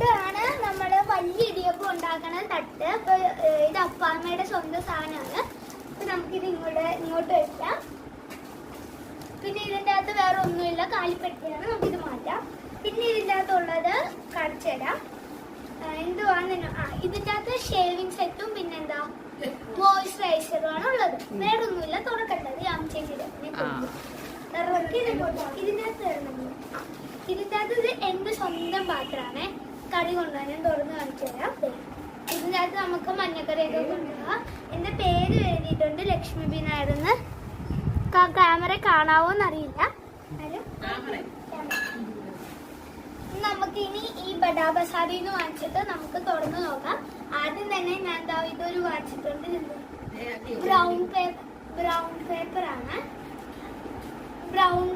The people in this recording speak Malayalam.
ഇതാണ് നമ്മള് വലിയ ഇടിയപ്പം ഉണ്ടാക്കണ തട്ട്. അപ്പൊ ഇത് അപ്പാമ്മയുടെ സ്വന്തം സാധനമാണ്. അപ്പൊ നമുക്കിത് ഇങ്ങോട്ട് വെക്കാം. പിന്നെ ഇതിൻ്റെ അകത്ത് വേറെ ഒന്നുമില്ല, കാലിപ്പട്ടിയാണ്. നമുക്കിത് മാറ്റാം. പിന്നെ ഇതിൻ്റെ അകത്തുള്ളത് കടച്ചിടാം. എന്തുവാണ് ഇതിൻ്റെ അകത്ത് ഷേവിങ് സെറ്റും പിന്നെന്താ മോയ്സ്ചറൈസറുമാണ് ഉള്ളത്. വേറെ ഒന്നുമില്ല. തുറക്കട്ടത് ചേച്ചിയുടെ ഇതിൻ്റെ അകത്ത് ഇത് എന്റെ സ്വന്തം പാത്രമാണ്. കറി കൊണ്ടുപോകാൻ ഞാൻ തുറന്ന് കാണിച്ചു തരാം. ഇതിൻ്റെ അകത്ത് നമുക്ക് മഞ്ഞക്കറിയൊക്കെ കൊണ്ടുപോകാം. എന്റെ പേര് എഴുതിയിട്ടുണ്ട്, ലക്ഷ്മി ബി നായർന്ന്. ക്യാമറ കാണാവോന്നറിയില്ല. നമുക്ക് ഇനി ഈ ബഡാ ബസാരിന്ന് വാങ്ങിച്ചിട്ട് നമുക്ക് തുറന്നു നോക്കാം. ആദ്യം തന്നെ ഞാൻ ഇതൊരു വാങ്ങിച്ചിട്ടുണ്ട്. ബ്രൗൺ പേപ്പർ ആണ്. ബ്രൗൺ